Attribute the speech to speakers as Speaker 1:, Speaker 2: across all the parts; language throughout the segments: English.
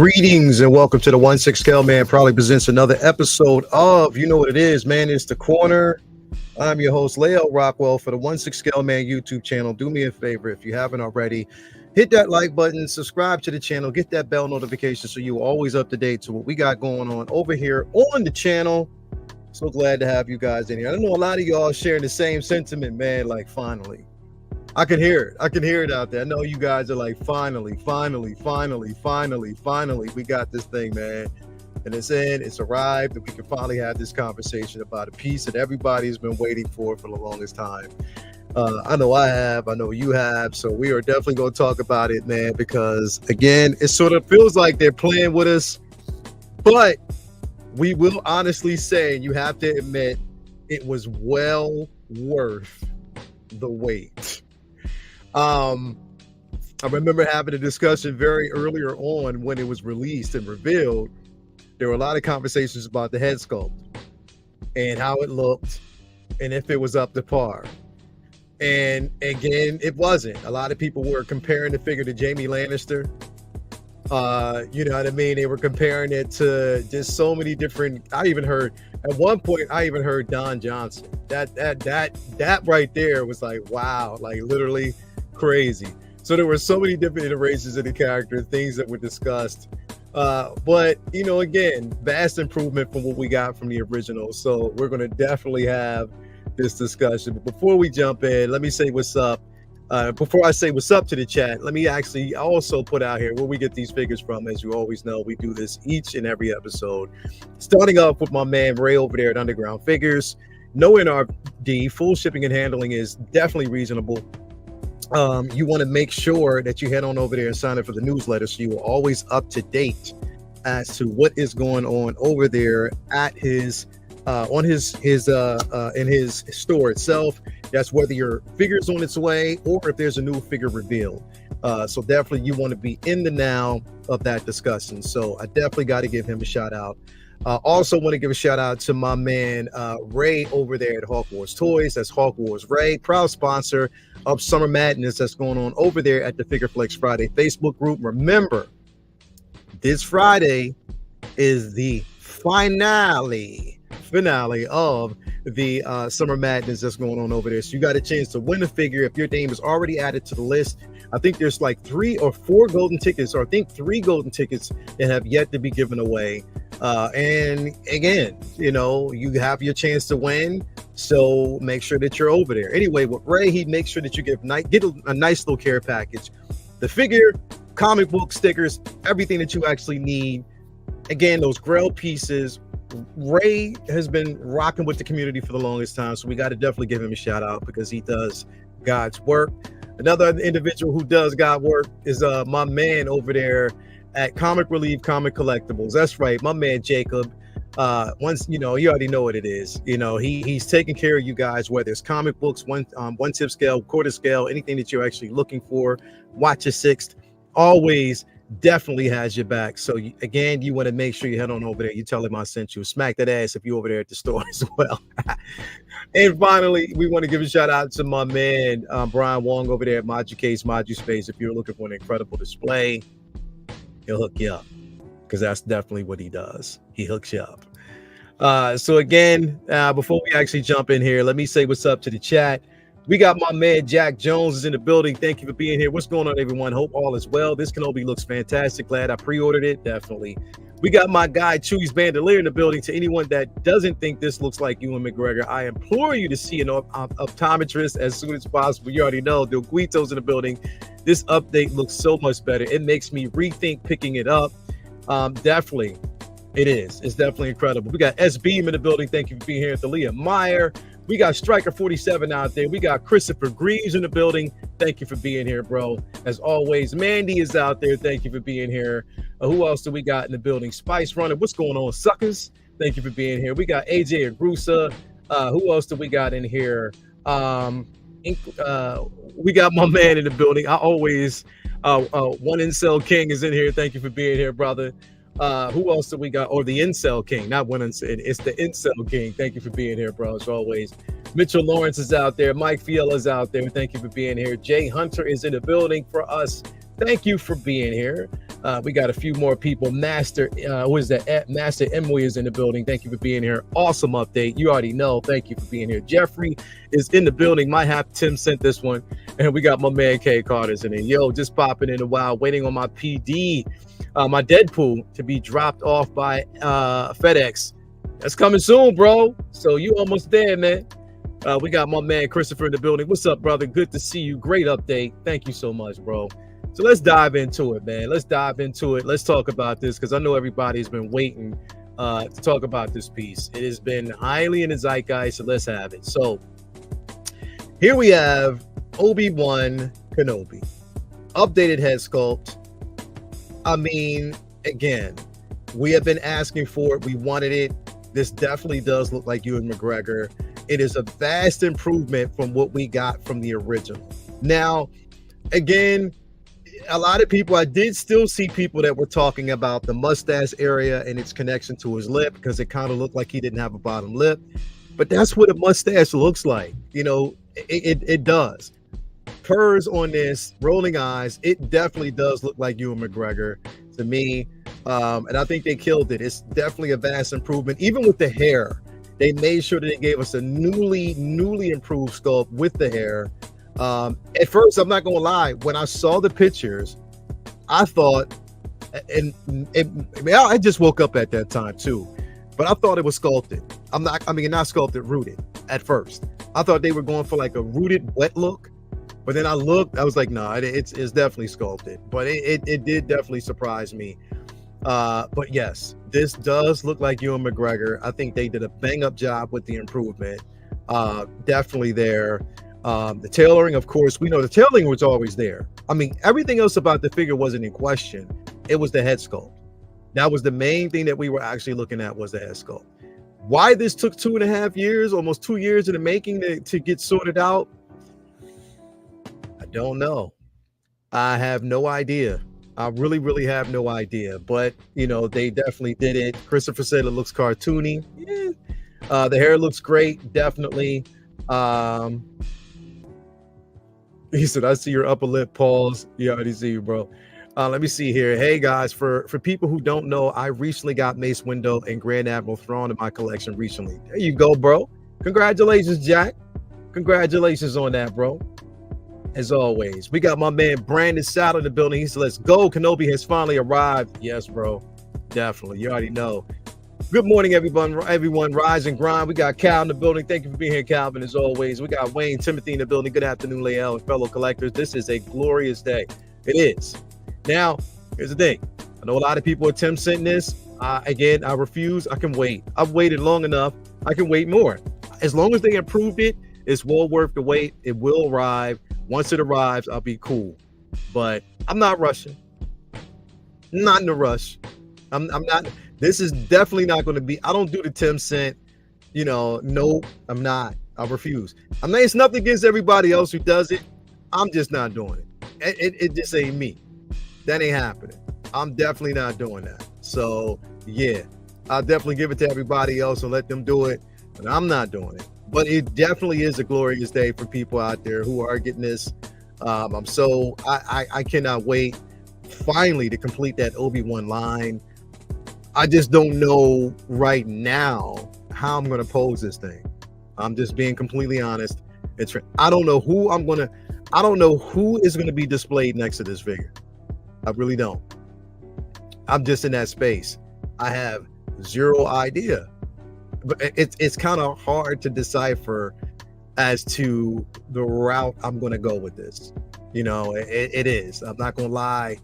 Speaker 1: Greetings and welcome to the 1/6 Scale Man. Probably presents another episode of, you know what it is, man. It's The Corner. I'm your host, Leo Rockwell, for the 1/6 Scale Man YouTube channel. Do me a favor, if you haven't already, hit that like button, subscribe to the channel, get that bell notification so you're always up to date to what we got going on over here on the channel. So glad to have you guys in here. I know a lot of y'all sharing the same sentiment, man. Like, finally. I can hear it. I can hear it out there. I know you guys are like, finally, we got this thing, man. And it's in, it's arrived, and we can finally have this conversation about a piece that everybody's been waiting for the longest time. I know I have, I know you have, so we are definitely going to talk about it, man, because again, it sort of feels like they're playing with us, but we will honestly say, you have to admit, it was well worth the wait. I remember having a discussion very earlier on when it was released and revealed. There were a lot of conversations about the head sculpt and how it looked and if it was up to par. And again, it wasn't. A lot of people were comparing the figure to Jaime Lannister. You know what I mean? They were comparing it to just so many different. I even heard at one point, Don Johnson. That right there was like, wow, like literally crazy. So there were so many different iterations of the character, things that were discussed. But you know, again, vast improvement from what we got from the original. So we're going to definitely have this discussion. But before we jump in, let me say what's up. Before I say what's up to the chat, let me actually also put out here where we get these figures from. As you always know, we do this each and every episode. Starting off with my man Ray over there at Underground Figures. No NRD, full shipping and handling is definitely reasonable. You want to make sure that you head on over there and sign up for the newsletter so you are always up to date as to what is going on over there at his in his store itself. That's whether your figure's on its way or if there's a new figure reveal. So definitely you want to be in the now of that discussion. So I definitely got to give him a shout out. Also want to give a shout out to my man Ray over there at Hawk Wars Toys. That's Hawk Wars Ray, proud sponsor of Summer Madness that's going on over there at the Figure Flex Friday Facebook group. Remember, this Friday is the finale of the Summer Madness that's going on over there. So you got a chance to win a figure if your name is already added to the list. I think there's like 3 or 4 golden tickets, or I think 3 golden tickets that have yet to be given away. And again, you know, you have your chance to win, so make sure that you're over there. Anyway, with Ray, he makes sure that you get a nice little care package. The figure, comic book, stickers, everything that you actually need. Again, those Grail pieces. Ray has been rocking with the community for the longest time, so we got to definitely give him a shout out because he does God's work. Another individual who does God work is my man over there at Comic Relief Comic Collectibles. That's right, my man Jacob. Once you know, you already know what it is. You know, he's taking care of you guys, whether it's comic books, one tip scale, quarter scale, anything that you're actually looking for. Watch a sixth, always definitely has your back. So again, you want to make sure you head on over there. You tell him I sent you. Smack that ass if you're over there at the store as well. And finally, we want to give a shout out to my man Brian Wong over there at Modu Case, Modu Space. If you're looking for an incredible display, he'll hook you up, because that's definitely what he does. He hooks you up. So again, before we actually jump in here, let me say what's up to the chat. We got my man Jack Jones is in the building. Thank you for being here. What's going on, everyone? Hope all is well. This Kenobi looks fantastic. Glad I pre-ordered it. Definitely. We got my guy Chewy's Bandolier in the building. To anyone that doesn't think this looks like Ewan McGregor, I implore you to see an optometrist as soon as possible. You already know. Del Guito's in the building. This update looks so much better. It makes me rethink picking it up. Definitely. It is. It's definitely incredible. We got S Beam in the building. Thank you for being here. Thalia Meyer. We got Striker 47 out there. We got Christopher Greaves in the building. Thank you for being here, bro. As always, Mandy is out there. Thank you for being here. Who else do we got in the building? Spice Runner. What's going on, suckers? Thank you for being here. We got AJ Agrusa. Who else do we got in here? We got my man in the building. I always, One Incel King is in here. Thank you for being here, brother. Who else do we got? Or the Incel King, not One Incel. It's the Incel King. Thank you for being here, bro. As always. Mitchell Lawrence is out there. Mike Fiela's out there. Thank you for being here. Jay Hunter is in the building for us. Thank you for being here. We got a few more people. Master, who is that? Master Emily is in the building. Thank you for being here. Awesome update. You already know. Thank you for being here. Jeffrey is in the building. Might have Tim sent this one. And we got my man K Carter's in it. Yo, just popping in a while, waiting on my PD, my Deadpool to be dropped off by FedEx. That's coming soon, bro. So you almost there, man. We got my man Christopher in the building. What's up, brother? Good to see you. Great update. Thank you so much, bro. So let's dive into it, man. Let's dive into it. Let's talk about this because I know everybody's been waiting to talk about this piece. It has been highly in the zeitgeist, so let's have it. So here we have Obi Wan Kenobi, updated head sculpt. I mean, again, we have been asking for it. We wanted it. This definitely does look like Ewan McGregor. It is a vast improvement from what we got from the original. Now, again, a lot of people, I did still see people that were talking about the mustache area and its connection to his lip because it kind of looked like he didn't have a bottom lip. But that's what a mustache looks like. You know, it does. Purrs on this, rolling eyes, it definitely does look like Ewan McGregor to me. And I think they killed it. It's definitely a vast improvement. Even with the hair, they made sure that they gave us a newly improved sculpt with the hair. At first, I'm not gonna lie, when I saw the pictures, I thought, I just woke up at that time too, but I thought it was sculpted. Not sculpted, rooted at first. I thought they were going for like a rooted wet look, but then I looked, I was like, nah, it's definitely sculpted, but it did definitely surprise me. But yes, this does look like Ewan McGregor. I think they did a bang up job with the improvement. Definitely there. The tailoring, of course, we know the tailoring was always there. I mean, everything else about the figure wasn't in question. It was the head sculpt. That was the main thing that we were actually looking at, was the head sculpt. Why this took 2.5 years, almost 2 years in the making to get sorted out, I don't know. I have no idea. I really have no idea. But, you know, they definitely did it. Christopher said it looks cartoony. Yeah. The hair looks great, definitely. He said, I see your upper lip, pause. Yeah, I already see you, bro. Let me see here. Hey, guys, for people who don't know, I recently got Mace Windu and Grand Admiral Thrawn in my collection recently. There you go, bro. Congratulations, Jack. Congratulations on that, bro. As always, we got my man Brandon Saddle in the building. He said, let's go. Kenobi has finally arrived. Yes, bro. Definitely. You already know. Good morning, everyone. Rise and grind. We got Cal in the building. Thank you for being here, Calvin, as always. We got Wayne Timothy in the building. Good afternoon, Lael and fellow collectors. This is a glorious day. It is. Now, here's the thing. I know a lot of people are Tim sent this. Again, I refuse. I can wait. I've waited long enough. I can wait more. As long as they improved it, it's well worth the wait. It will arrive. Once it arrives, I'll be cool. But I'm not rushing. Not in a rush. I'm not. This is definitely not going to be. I don't do the Tim cent. You know, no, I'm not. I refuse. I mean, it's nothing against everybody else who does it. I'm just not doing it. It just ain't me. That ain't happening. I'm definitely not doing that. So yeah, I'll definitely give it to everybody else and let them do it. But I'm not doing it. But it definitely is a glorious day for people out there who are getting this. I cannot wait finally to complete that Obi-Wan line. I just don't know right now how I'm going to pose this thing. I'm just being completely honest. I don't know who is going to be displayed next to this figure. I really don't. I'm just in that space. I have zero idea. But it's kind of hard to decipher as to the route I'm going to go with this. You know, it is. I'm not going to lie.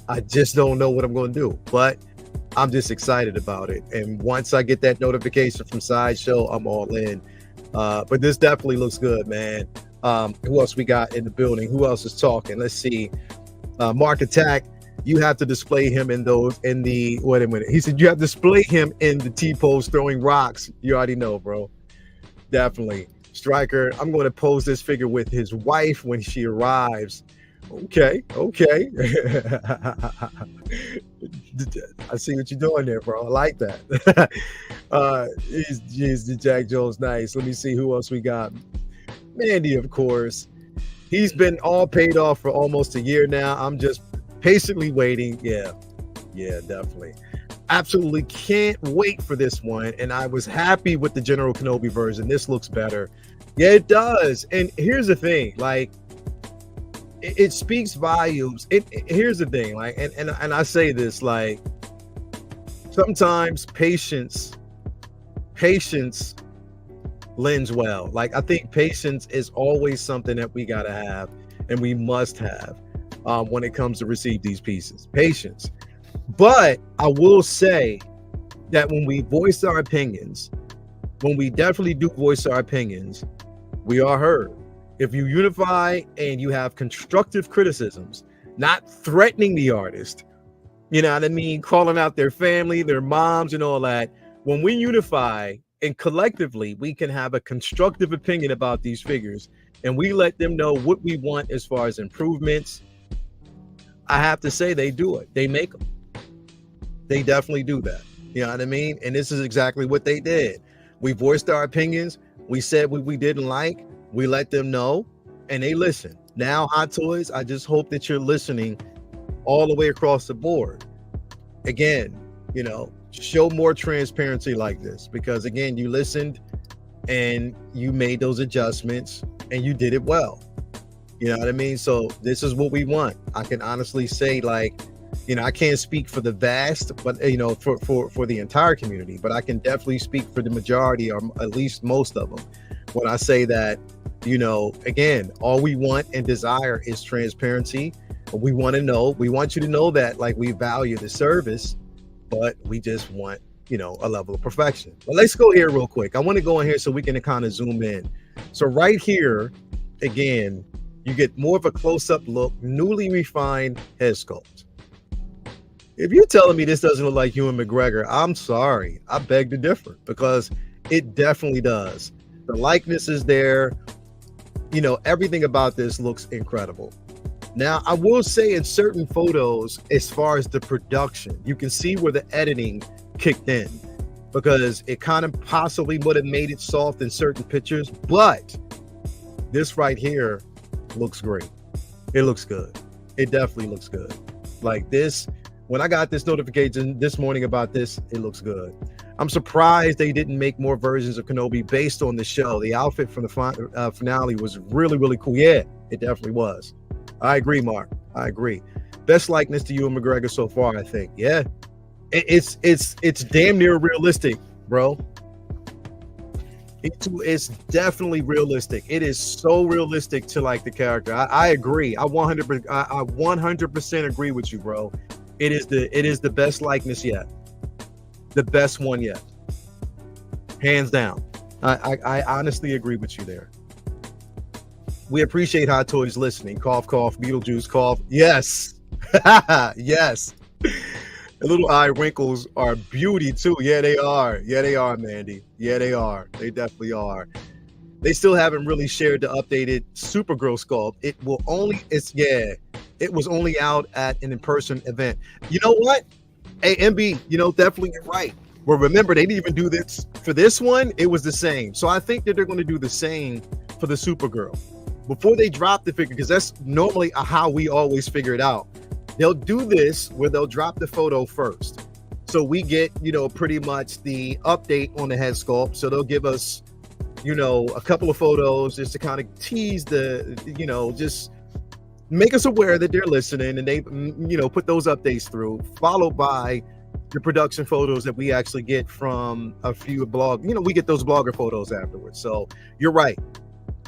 Speaker 1: I just don't know what I'm going to do. But I'm just excited about it. And once I get that notification from Sideshow, I'm all in. But this definitely looks good, man. Who else we got in the building? Who else is talking? Let's see. Mark Attack. You have to display him in the wait a minute. He said you have to display him in the T-pose throwing rocks. You already know, bro. Definitely. Striker, I'm going to pose this figure with his wife when she arrives. Okay. I see what you're doing there, bro. I like that. He's the Jack Jones. Nice. Let me see who else we got. Mandy, of course. He's been all paid off for almost a year now. I'm just patiently waiting. Yeah, Yeah, definitely. Absolutely can't wait for this one. And I was happy with the General Kenobi version. This looks better. Yeah, it does. And here's the thing, like it speaks volumes. Here's the thing, like, and I say this, like, sometimes patience lends well. Like, I think patience is always something that we gotta have and we must have when it comes to receive these pieces. Patience. But I will say that when we voice our opinions, when we definitely do voice our opinions, we are heard. If you unify and you have constructive criticisms, not threatening the artist, you know what I mean, calling out their family, their moms, and all that. When we unify and collectively, we can have a constructive opinion about these figures, and we let them know what we want as far as improvements. I have to say, they do it. They make them. They definitely do that. You know what I mean? And this is exactly what they did. We voiced our opinions. We said what we didn't like. We let them know, and they listen. Now, Hot Toys, I just hope that you're listening all the way across the board. Again, you know, show more transparency like this, because again, you listened and you made those adjustments and you did it well. You know what I mean? So this is what we want. I can honestly say, like, you know, I can't speak for the vast, but you know, for the entire community, but I can definitely speak for the majority, or at least most of them, when I say that, you know, again, all we want and desire is transparency. We want to know, we want you to know that, like, we value the service, but we just want, you know, a level of perfection. But let's go here real quick. I want to go in here so we can kind of zoom in. So right here, again, you get more of a close-up look, newly refined head sculpt. If you're telling me this doesn't look like Ewan McGregor, I'm sorry. I beg to differ, because it definitely does. The likeness is there. You know, everything about this looks incredible. Now, I will say, in certain photos, as far as the production, you can see where the editing kicked in, because it kind of possibly would have made it soft in certain pictures, but this right here looks great. It looks good. It definitely looks good. Like this, when I got this notification this morning about this, it looks good. I'm surprised they didn't make more versions of Kenobi based on the show. The outfit from the finale was really, really cool. Yeah, it definitely was. I agree, Mark. I agree. Best likeness to Ewan McGregor so far, I think. Yeah, it's damn near realistic, bro. It's definitely realistic. It is so realistic to, like, the character. I agree. I 100% agree with you, bro. It is the best likeness yet. The best one yet. Hands down. I honestly agree with you there. We appreciate Hot Toys listening. Cough, cough, Beetlejuice, cough. Yes. Yes. The little eye wrinkles are beauty too. Yeah, they are. Yeah, they are, Mandy. Yeah, they are. They definitely are. They still haven't really shared the updated Supergirl sculpt. It was only out at an in-person event. You know what? Hey, MB, you know, definitely you're right. Well, remember, they didn't even do this for this one. It was the same. So I think that they're going to do the same for the Supergirl before they drop the figure, because that's normally how we always figure it out. They'll do this where they'll drop the photo first, so we get, you know, pretty much the update on the head sculpt. So they'll give us, you know, a couple of photos just to kind of tease the, you know, just make us aware that they're listening, and they, you know, put those updates through, followed by the production photos that we actually get from a few blog, you know, we get those blogger photos afterwards. So you're right.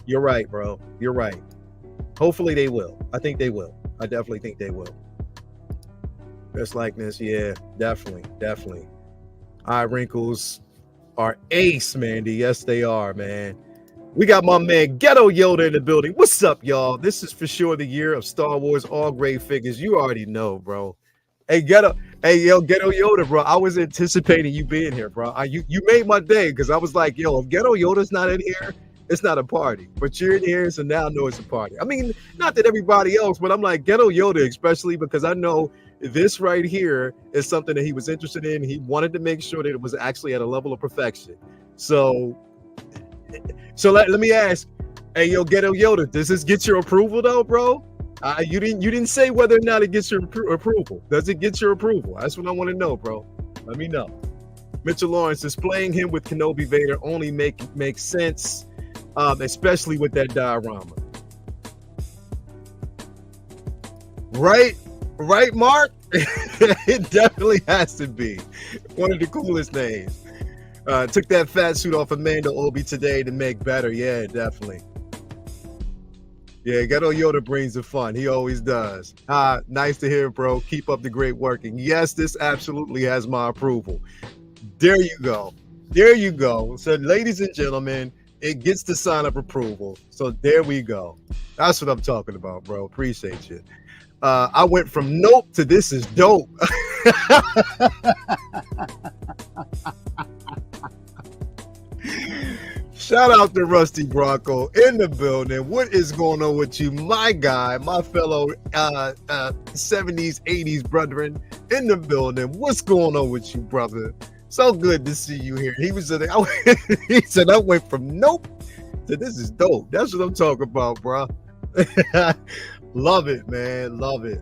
Speaker 1: You're right, bro. You're right. Hopefully they will. I think they will. I definitely think they will. Best likeness, yeah, definitely. Eye wrinkles are ace, Mandy. Yes, they are, man. We got my man Ghetto Yoda in the building. What's up, y'all? This is for sure the year of Star Wars all grade figures. You already know, bro. Hey, Ghetto Yoda, bro. I was anticipating you being here, bro. You made my day, because I was like, yo, if Ghetto Yoda's not in here, it's not a party. But you're in here, so now I know it's a party. I mean, not that everybody else, but I'm like, Ghetto Yoda, especially because I know this right here is something that he was interested in. He wanted to make sure that it was actually at a level of perfection. So let me ask, hey, yo, Ghetto Yoda, does this get your approval though, bro? You didn't say whether or not it gets your approval. Does it get your approval? That's what I want to know, bro. Let me know. Mitchell Lawrence is playing him with Kenobi Vader only makes sense, especially with that diorama. Right, Mark. It definitely has to be one of the coolest names. Took that fat suit off of Mando Obi today to make better. Yeah, definitely. Yeah, Ghetto Yoda brings the fun. He always does. Nice to hear, bro. Keep up the great work. And yes, this absolutely has my approval. There you go. There you go. So, ladies and gentlemen, it gets the sign of approval. So there we go. That's what I'm talking about, bro. Appreciate you. I went from nope to this is dope. Shout out to Rusty Bronco in the building. What is going on with you, my guy, my fellow 70s, 80s brethren in the building? What's going on with you, brother? So good to see you here. He said, I went from nope to this is dope. That's what I'm talking about, bro. Love it, man. Love it.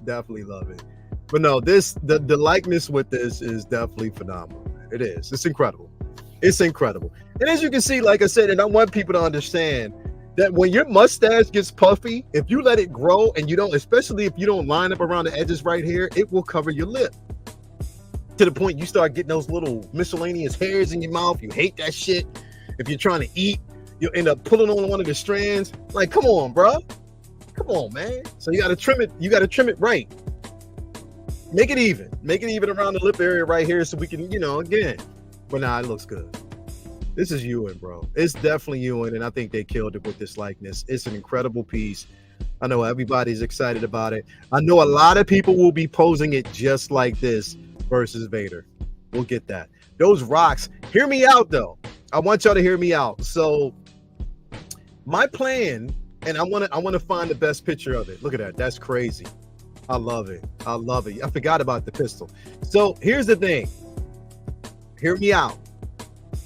Speaker 1: Definitely love it. But no, the likeness with this is definitely phenomenal. It is. It's incredible. It's incredible. And as you can see, like I said, and I want people to understand that when your mustache gets puffy, if you let it grow and you don't, especially if you don't line up around the edges right here, it will cover your lip. To the point you start getting those little miscellaneous hairs in your mouth. You hate that shit. If you're trying to eat, you'll end up pulling on one of the strands. Like, come on, bro. Come on, man. So you got to trim it. You got to trim it right. Make it even. Make it even around the lip area right here so we can, again. But nah, it looks good. This is Ewan, bro. It's definitely Ewan, and I think they killed it with this likeness. It's an incredible piece. I know everybody's excited about it. I know a lot of people will be posing it just like this versus Vader. We'll get that. Those rocks. Hear me out, though. I want y'all to hear me out. So my plan, and I want to find the best picture of it. Look at that. That's crazy. I love it. I forgot about the pistol. So here's the thing. Hear me out.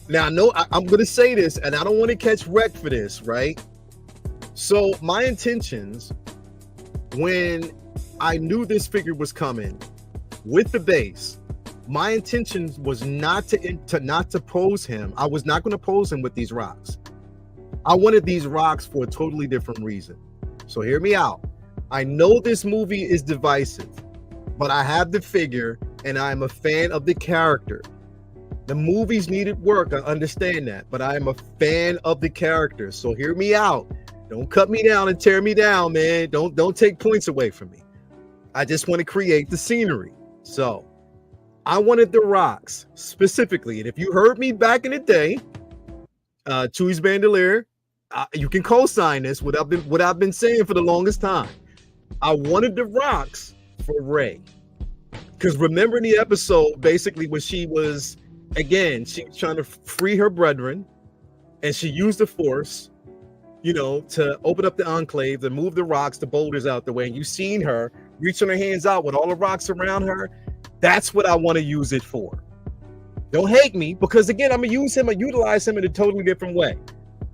Speaker 1: Now, I know I'm going to say this, and I don't want to catch wreck for this, right? So my intentions, when I knew this figure was coming with the base, my intention was not to pose him. I was not going to pose him with these rocks. I wanted these rocks for a totally different reason. So hear me out. I know this movie is divisive, but I have the figure, and I'm a fan of the character. The movies needed work, I understand that, but I am a fan of the character. So hear me out. Don't cut me down and tear me down, man. Don't take points away from me. I just want to create the scenery. So I wanted the rocks specifically. And if you heard me back in the day, Chewy's Bandolier, you can co-sign this, what I've been saying for the longest time. I wanted the rocks for Rey. Because remember in the episode, basically when she was trying to free her brethren, and she used the Force, to open up the Enclave, to move the rocks, the boulders out the way. And you seen her reaching her hands out with all the rocks around her. That's what I want to use it for. Don't hate me, because again, I'm gonna utilize him in a totally different way.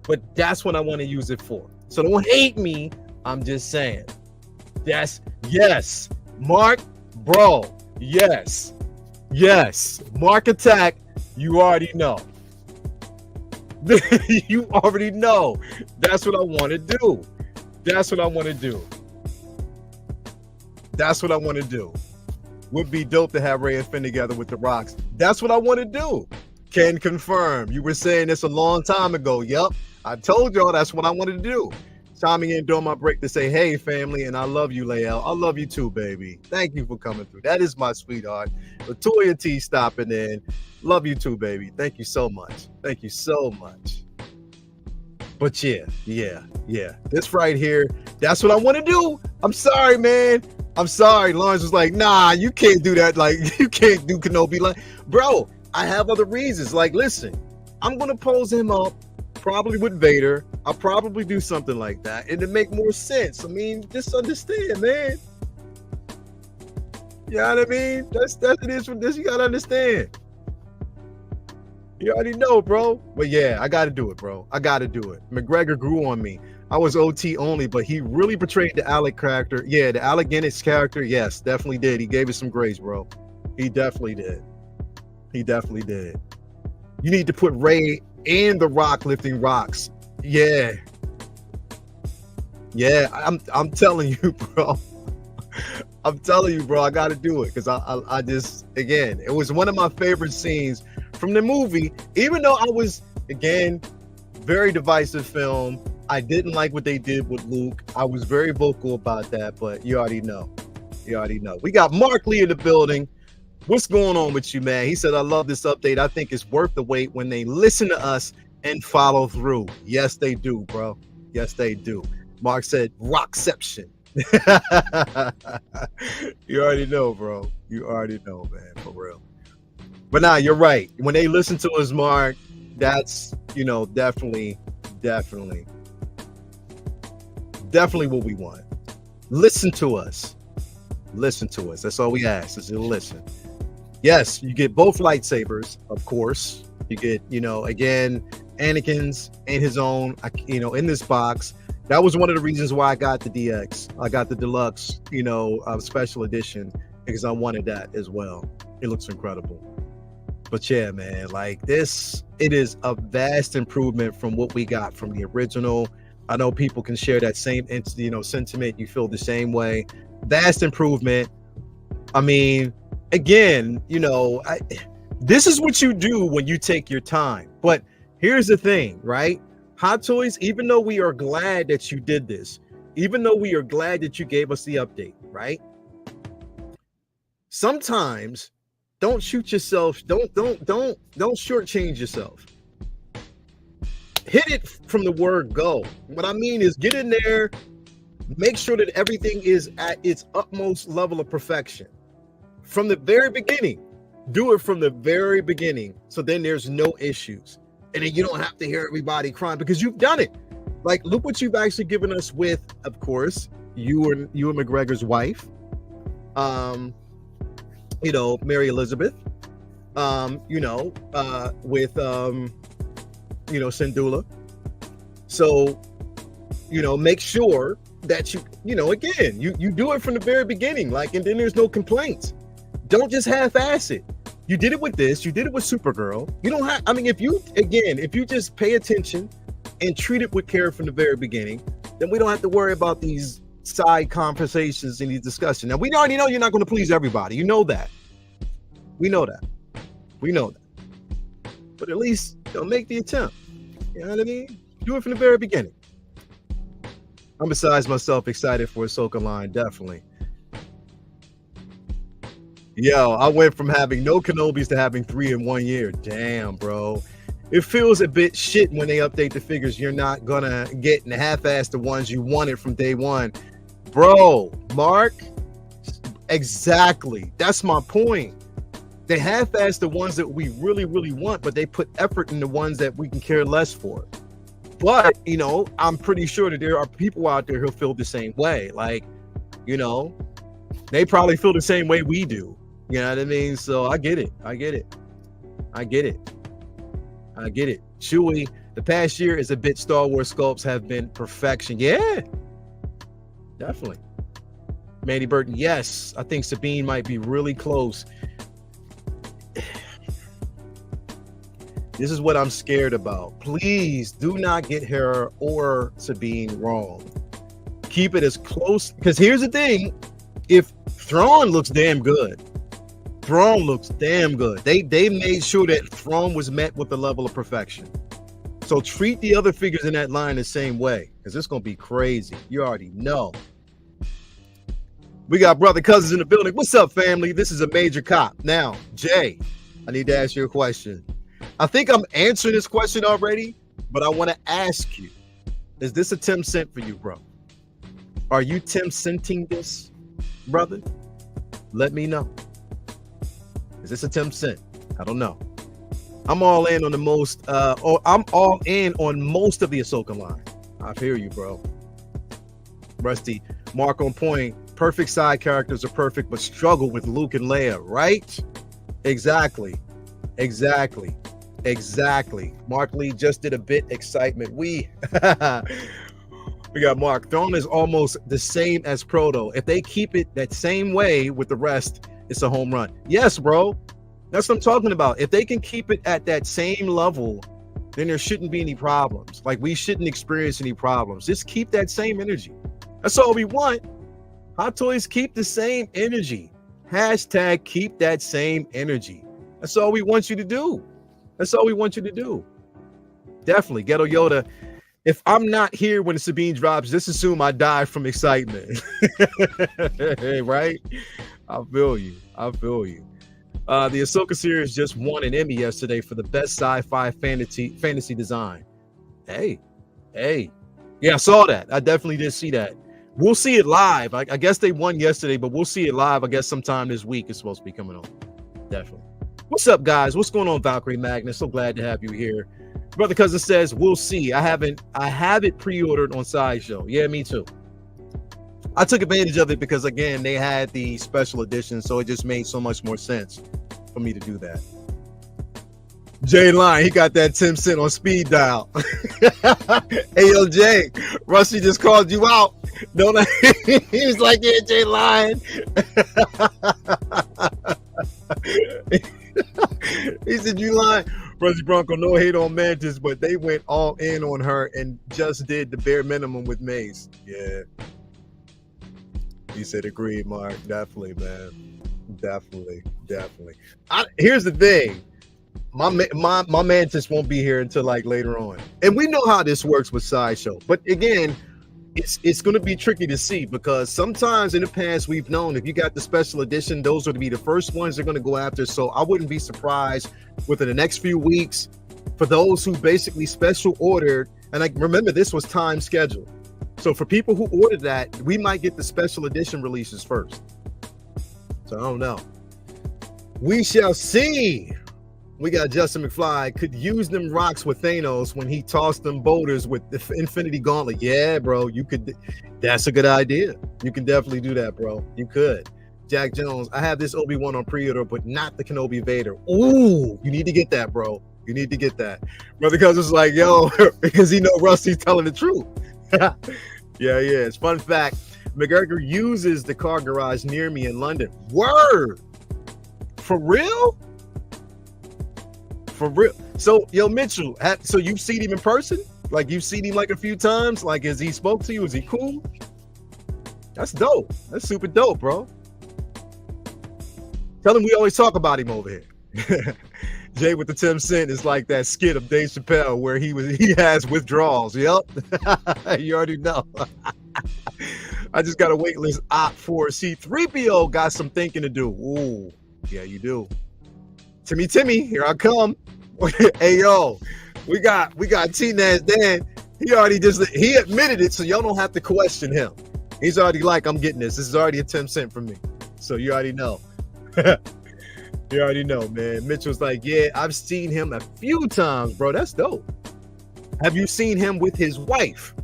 Speaker 1: But that's what I want to use it for. So don't hate me. I'm just saying. Yes. Mark, bro. Yes. Mark Attack. You already know. You already know. That's what I want to do. Would be dope to have Rey and Finn together with the rocks. That's what I want to do. Can confirm. You were saying this a long time ago. Yep. I told y'all that's what I wanted to do. Chiming in during my break to say, hey, family, and I love you, Lael. I love you too, baby. Thank you for coming through. That is my sweetheart. Latoya T stopping in. Love you too, baby. Thank you so much. But yeah. This right here, that's what I want to do. I'm sorry, man. I'm sorry. Lawrence was like, nah, you can't do that. Like, you can't do Kenobi. Like, bro, I have other reasons. Like, listen, I'm going to pose him up probably with Vader. I'll probably do something like that. And to make more sense. I mean, just understand, man. You know what I mean? That's it is for this. You got to understand. You already know, bro. But yeah, I got to do it, bro. I got to do it. McGregor grew on me. I was OT only, but he really portrayed the Alec character. Yeah, the Alec Guinness character. Yes, definitely did. He gave us some grace, bro. He definitely did. He definitely did. You need to put Ray and The Rock lifting rocks. Yeah. Yeah, I'm telling you, bro. I'm telling you, bro, I got to do it because I just, again, it was one of my favorite scenes from the movie, even though I was, again, very divisive film. I didn't like what they did with Luke. I was very vocal about that, but you already know. You already know. We got Mark Lee in the building. What's going on with you, man? He said, I love this update. I think it's worth the wait when they listen to us and follow through. Yes, they do, bro. Yes, they do. Mark said, Rockception. You already know, bro. You already know, man, for real. But nah, you're right. When they listen to us, Mark, that's, you know, definitely what we want. Listen to us. Listen to us. That's all we ask, is to listen. Yes, you get both lightsabers, of course. You get, you know, again, Anakin's and his own, you know, in this box. That was one of the reasons why I got the DX. I got the deluxe, you know, special edition, because I wanted that as well. It looks incredible. But yeah, man, like this, it is a vast improvement from what we got from the original. I know people can share that same, you know, sentiment. You feel the same way. Vast improvement. I mean, again, you know, this is what you do when you take your time. But here's the thing, right? Hot Toys, even though we are glad that you did this, even though we are glad that you gave us the update, right? Sometimes don't shoot yourself, don't shortchange yourself. Hit it from the word go. What I mean is get in there, make sure that everything is at its utmost level of perfection. From the very beginning, do it from the very beginning, so then there's no issues. And then you don't have to hear everybody crying because you've done it. Like, look what you've actually given us with, of course, you and McGregor's wife, you know, Mary Elizabeth, you know, with, you know, Syndulla. So, you know, make sure that you know, again, you do it from the very beginning, like, and then there's no complaints. Don't just half-ass it. You did it with this. You did it with Supergirl. You don't have, I mean, if you just pay attention and treat it with care from the very beginning, then we don't have to worry about these side conversations and these discussions. Now, we already know you're not going to please everybody. You know that. We know that. We know that. But at least don't make the attempt. You know what I mean? Do it from the very beginning. I'm besides myself excited for Ahsoka line, definitely. Yo, I went from having no Kenobis to having 3 in 1 year. Damn, bro. It feels a bit shit when they update the figures. You're not gonna get in half-ass the ones you wanted from day one. Bro, Mark, exactly. That's my point. They half-ass the ones that we really, really want, but they put effort in the ones that we can care less for. But, you know, I'm pretty sure that there are people out there who feel the same way. Like, you know, they probably feel the same way we do. You know what I mean? So I get it. I get it. I get it. I get it. Chewie, the past year is a bit Star Wars sculpts have been perfection. Yeah, definitely. Mandy Burton, yes. I think Sabine might be really close. This is what I'm scared about. Please do not get her or Sabine wrong. Keep it as close, because here's the thing. If Thrawn looks damn good, Thrawn looks damn good. They made sure that Thrawn was met with the level of perfection. So treat the other figures in that line the same way, because it's going to be crazy. You already know. We got brother cousins in the building. What's up, family? This is a major cop. Now, Jay, I need to ask you a question. I think I'm answering this question already, but I want to ask you, is this a Tim Cent for you, bro? Are you Tim Centing this, brother? Let me know. Is this a Tim Cent? I don't know. I'm all in on the most, I'm all in on most of the Ahsoka line. I hear you, bro. Rusty, Mark on point. Perfect side characters are perfect, but struggle with Luke and Leia, right? Exactly. Exactly. Exactly. Mark Lee just did a bit excitement. We got Mark. Thrawn is almost the same as Proto. If they keep it that same way with the rest, it's a home run. Yes, bro. That's what I'm talking about. If they can keep it at that same level, then there shouldn't be any problems. Like, we shouldn't experience any problems. Just keep that same energy. That's all we want. Hot Toys, keep the same energy. Hashtag keep that same energy. That's all we want you to do. That's all we want you to do. Definitely. Ghetto Yoda. If I'm not here when the Sabine drops, just assume I die from excitement. Right? I feel you. I feel you. The Ahsoka series just won an Emmy yesterday for the best sci-fi fantasy design. Hey. Yeah, I saw that. I definitely did see that. We'll see it live. I guess they won yesterday, but we'll see it live. I guess sometime this week it's supposed to be coming on. Definitely. What's up, guys? What's going on, Valkyrie Magnus? So glad to have you here. Brother Cousin says, we'll see. I have it pre-ordered on Sideshow. Yeah, me too. I took advantage of it because, again, they had the special edition, so it just made so much more sense for me to do that. Jay Line, he got that 10 cent on speed dial. Hey, yo, Jay, Rusty just called you out. Don't I? He was like, yeah, Jay Line. He said, you lying. Rusty Bronco, no hate on Mantis, but they went all in on her and just did the bare minimum with Mace. Yeah. He said, agreed, Mark. Definitely, man. Definitely. Here's the thing. My Mantis won't be here until like later on. And we know how this works with Sideshow. But again, it's going to be tricky to see because sometimes in the past we've known if you got the special edition, those are to be the first ones they're going to go after. So I wouldn't be surprised within the next few weeks for those who basically special ordered. And like, remember, this was time scheduled. So for people who ordered that, we might get the special edition releases first. So I don't know. We shall see. We got Justin McFly. Could use them rocks with Thanos when he tossed them boulders with the Infinity Gauntlet. Yeah, bro, you could. That's a good idea. You can definitely do that, bro. You could. Jack Jones, I have this Obi Wan on pre-order, but not the Kenobi Vader. Ooh, you need to get that, bro. You need to get that. Brother Cousin's like, yo, because he know Rusty's telling the truth. Yeah. It's fun fact. McGregor uses the car garage near me in London. Word. For real? For real. So, yo, Mitchell, so you've seen him in person? Like, you've seen him like a few times? Like, has he spoke to you? Is he cool? That's dope. That's super dope, bro. Tell him we always talk about him over here. Jay with the 10 cent is like that skit of Dave Chappelle where he has withdrawals. Yep. You already know. I just got a wait list opt for C3PO. Got some thinking to do. Ooh, yeah, you do. Timmy, here I come. Hey, yo, we got T-Naz Dan. He admitted it, so y'all don't have to question him. He's already like, I'm getting this. This is already a 10 cent from me. So you already know. You already know, man. Mitchell's like, yeah, I've seen him a few times, bro. That's dope. Have you seen him with his wife?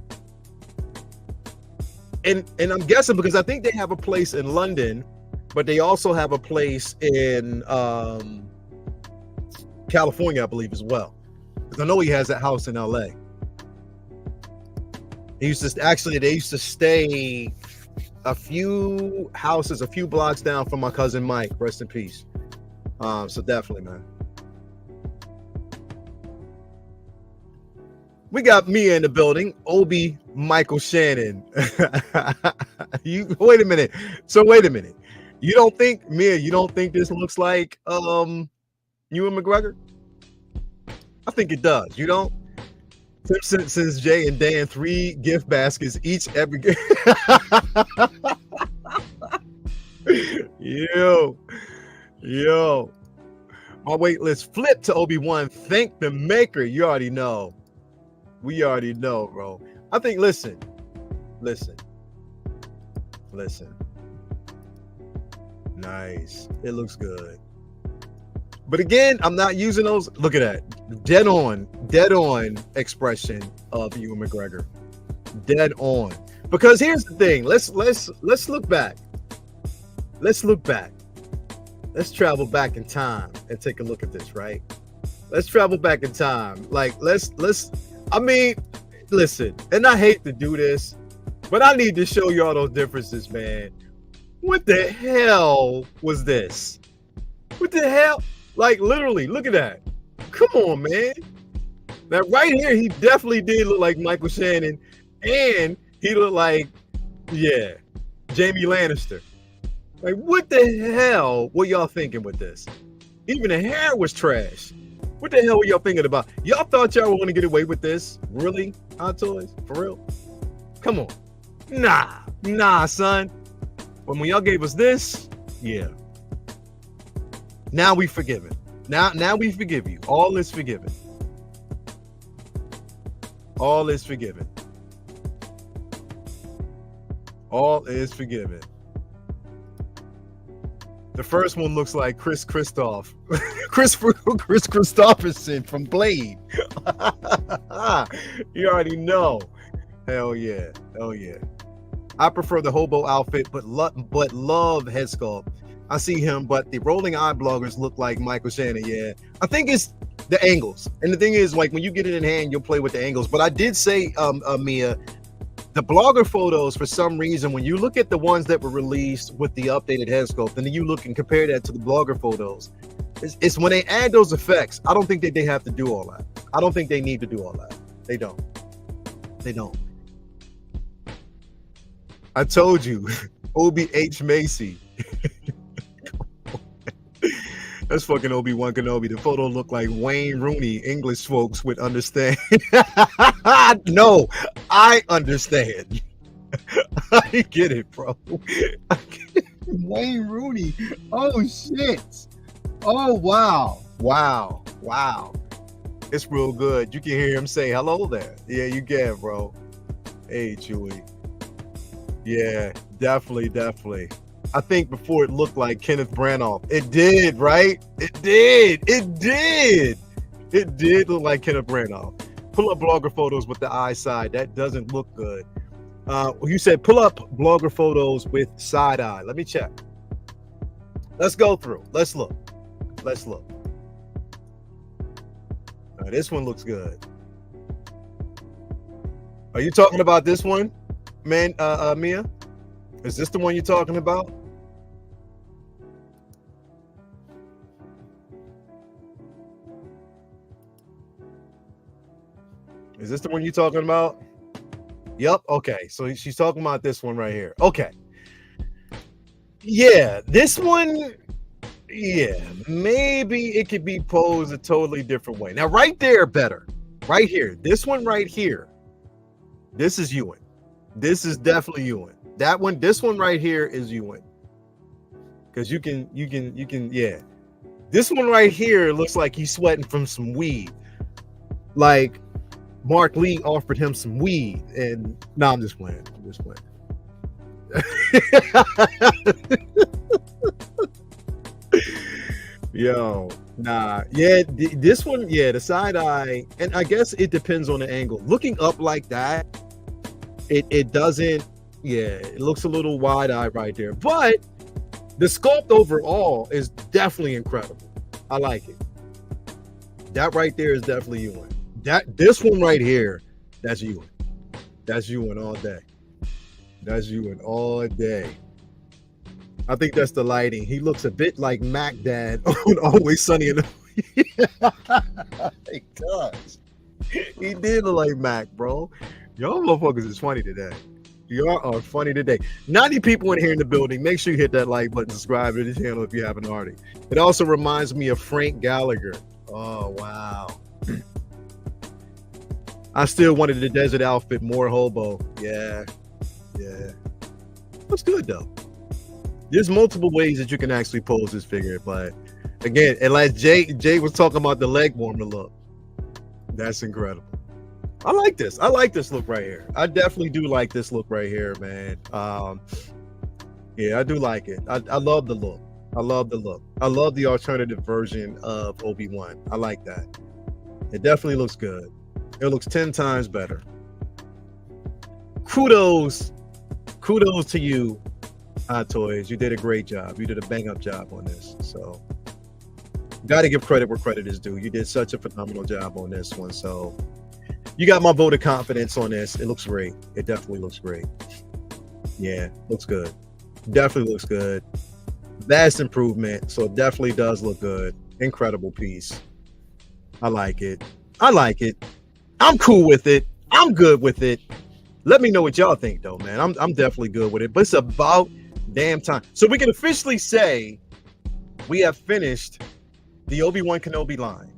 Speaker 1: And I'm guessing because I think they have a place in London, but they also have a place in California, I believe, as well. Because I know he has that house in LA. They used to stay a few blocks down from my cousin Mike. Rest in peace. So definitely, man. We got Mia in the building. Obi Michael Shannon. Wait a minute. You don't think this looks like Ewan McGregor? I think it does. You don't? Simpson sends Jay and Dan 3 gift baskets each every Yo. My wait list flipped to Obi-Wan. Thank the maker. You already know. We already know, bro. I think, listen. Nice. It looks good. But again, I'm not using those. Look at that. Dead on expression of Ewan McGregor. Dead on. Because here's the thing. Let's look back. Let's travel back in time and take a look at this, right? Let's travel back in time. Like, let's. I mean, listen, and I hate to do this, but I need to show y'all those differences, man. What the hell was this? What the hell? Like, literally, look at that. Come on, man. Now, right here, he definitely did look like Michael Shannon, and he looked like, yeah, Jamie Lannister. Like, what the hell were y'all thinking with this? Even the hair was trash. What the hell were y'all thinking about? Y'all thought y'all were going to get away with this? Really? Hot Toys? For real? Come on. Nah, son. When y'all gave us this, yeah. Now we forgiven. Now we forgive you. All is forgiven. All is forgiven. All is forgiven. The first one looks like Chris Christopherson from Blade. You already know. Hell yeah. I prefer the hobo outfit, but love head sculpt. I see him, but the rolling eye bloggers look like Michael Shannon. Yeah, I think it's the angles. And the thing is, like, when you get it in hand, you'll play with the angles. But I did say, Mia, the blogger photos, for some reason, when you look at the ones that were released with the updated head sculpt, and then you look and compare that to the blogger photos, it's when they add those effects, I don't think that they have to do all that. I don't think they need to do all that. They don't. I told you, Obi H. Macy. That's fucking Obi Wan Kenobi. The photo looked like Wayne Rooney. English folks would understand. No, I understand. I get it, bro. Wayne Rooney. Oh shit. Oh wow. It's real good. You can hear him say hello there. Yeah, you can, bro. Hey, Chewie. Yeah, definitely. I think before it looked like Kenneth Branagh. It did, right? It did look like Kenneth Branagh. Pull up blogger photos with the eye side. That doesn't look good. You said pull up blogger photos with side eye. Let me check. Let's go through. Let's look. This one looks good. Are you talking about this one, man? Mia? Is this the one you're talking about? Is this the one you're talking about? Yep. Okay. So she's talking about this one right here. Okay. Yeah. This one. Yeah. Maybe it could be posed a totally different way. Now, right there, better. Right here. This one right here. This is Ewan. This is definitely Ewan. That one. This one right here is Ewan. Because you can. Yeah. This one right here looks like he's sweating from some weed. Like Mark Lee offered him some weed, and no, I'm just playing. Yo, nah, yeah, this one, yeah, the side eye, and I guess it depends on the angle. Looking up like that, it doesn't, yeah, it looks a little wide eye right there, but the sculpt overall is definitely incredible. I like it. That right there is definitely Ewan. This one right here, that's Ewan. That's Ewan all day. That's Ewan all day. I think that's the lighting. He looks a bit like Mac Dad on Always Sunny in the He does. He did look like Mac, bro. Y'all motherfuckers is funny today. Y'all are funny today. 90 people in here in the building. Make sure you hit that like button, subscribe to the channel if you haven't already. It also reminds me of Frank Gallagher. Oh, wow. I still wanted the desert outfit more hobo. Yeah. Looks good though. There's multiple ways that you can actually pose this figure, but again, and like Jay was talking about the leg warmer look. That's incredible. I like this. I like this look right here. I definitely do like this look right here, man. Yeah, I do like it. I love the look. I love the alternative version of Obi-Wan. I like that. It definitely looks good. It looks 10 times better. Kudos to you, Hot Toys. You did a great job. You did a bang up job on this. So Got to give credit where credit is due. You did such a phenomenal job on this one. So you got my vote of confidence on this. It looks great. It definitely looks great. Yeah, looks good. Definitely looks good. Vast improvement. So it definitely does look good. Incredible piece. I like it. I like it. I'm cool with it. I'm good with it. Let me know what y'all think, though, man. I'm definitely good with it. But it's about damn time. So we can officially say we have finished the Obi Wan Kenobi line.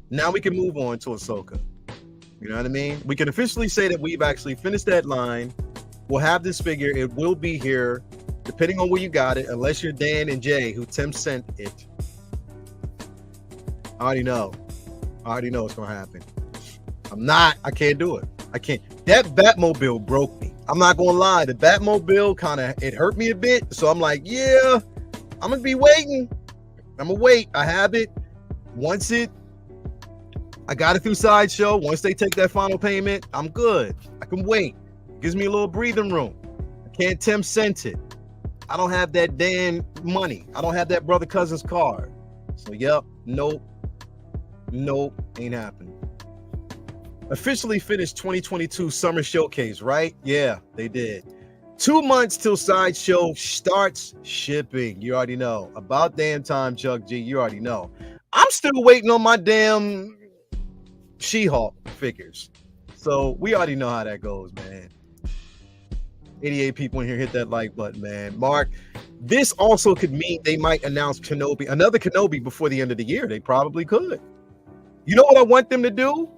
Speaker 1: Now we can move on to Ahsoka. You know what I mean? We can officially say that we've actually finished that line. We'll have this figure. It will be here, depending on where you got it, unless you're Dan and Jay, who Tim sent it. I already know. I already know what's going to happen. I can't do it. I can't. That Batmobile broke me. I'm not going to lie. The Batmobile it hurt me a bit. So I'm like, yeah, I'm going to be waiting. I'm going to wait. I have it. I got it through Sideshow. Once they take that final payment, I'm good. I can wait. It gives me a little breathing room. I can't Tim sent it. I don't have that damn money. I don't have that brother cousin's card. So, yep. Nope, ain't happening. Officially finished 2022 Summer Showcase, right? Yeah, they did. 2 months till Sideshow starts shipping. You already know. About damn time, Chuck G. You already know. I'm still waiting on my damn She-Hulk figures. So we already know how that goes, man. 88 people in here, hit that like button, man. Mark, this also could mean they might announce another Kenobi before the end of the year. They probably could. You know what I want them to do?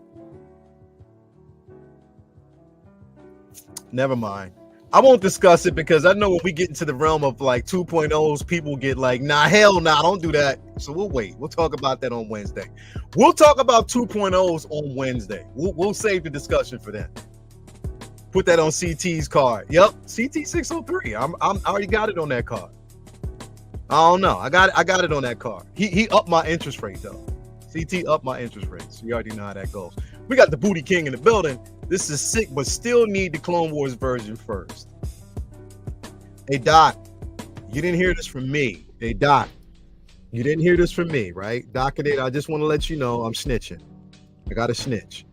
Speaker 1: Never mind. I won't discuss it because I know when we get into the realm of like 2.0s, people get like, nah, hell nah, don't do that. So we'll wait. We'll talk about that on Wednesday. We'll talk about 2.0s on Wednesday. We'll save the discussion for that. Put that on CT's card. Yep, CT 603. I already got it on that card. I don't know. I got it on that card. He upped my interest rate though. CT upped my interest rate. So you already know how that goes. We got the Booty King in the building. This is sick, but still need the Clone Wars version first. Hey, Doc, you didn't hear this from me. Hey, Doc, you didn't hear this from me, right? Doc and I just want to let you know I'm snitching. I got to snitch,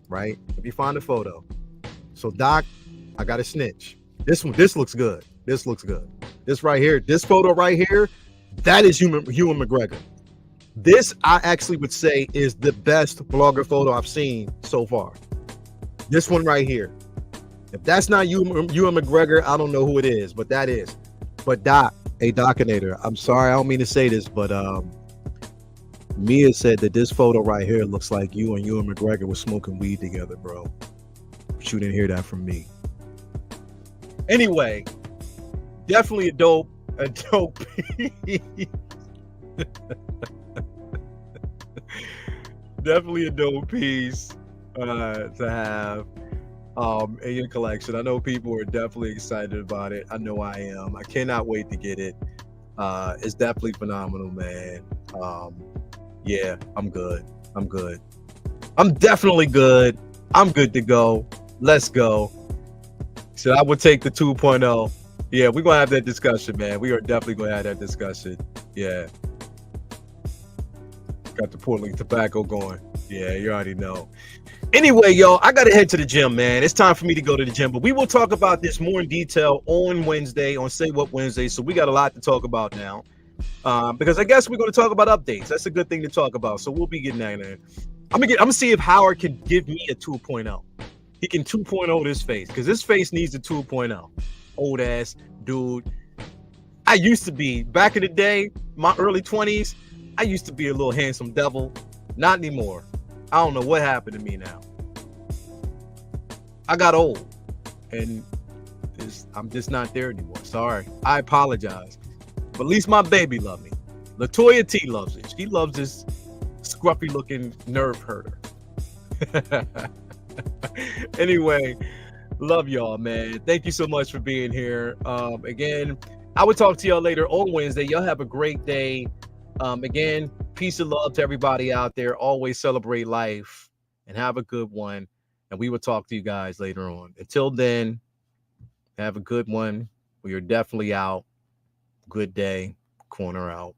Speaker 1: right? If you find the photo. So, Doc, I got to snitch. This looks good. This looks good. This right here, this photo right here, that is Ewan McGregor. This, I actually would say, is the best vlogger photo I've seen so far. This one right here. If that's not Ewan McGregor, I don't know who it is, but that is. But Doc, hey Docinator, I'm sorry, I don't mean to say this, but Mia said that this photo right here looks like you and Ewan McGregor were smoking weed together, bro. But you didn't hear that from me. Anyway, definitely a dope piece. Definitely a dope piece to have in your collection. I know people are definitely excited about it. I know I am. I cannot wait to get it. It's definitely phenomenal, man. Yeah, I'm good. I'm definitely good. I'm good to go. Let's go. So I would take the 2.0. Yeah, we're gonna have that discussion, man. We are definitely gonna have that discussion. Yeah. Got the Portland tobacco going. Yeah, you already know. Anyway, y'all, I gotta head to the gym, man. It's time for me to go to the gym, but we will talk about this more in detail on Wednesday, on Say What Wednesday. So we got a lot to talk about now, because I guess we're going to talk about updates. That's a good thing to talk about. So we'll be getting that in. I'm gonna see if Howard can give me a 2.0. He can 2.0 this face because this face needs a 2.0. Old ass dude. I used to be back in the day, my early 20s. I used to be a little handsome devil. Not anymore. I don't know what happened to me now. I got old and I'm just not there anymore. Sorry. I apologize. But at least my baby loves me. LaToya T loves it. She loves this scruffy looking nerve herder. Anyway, love y'all, man. Thank you so much for being here. Again, I will talk to y'all later on Wednesday. Y'all have a great day. Again, peace and love to everybody out there. Always celebrate life and have a good one. And we will talk to you guys later on. Until then, have a good one. We are definitely out. Good day. Corner out.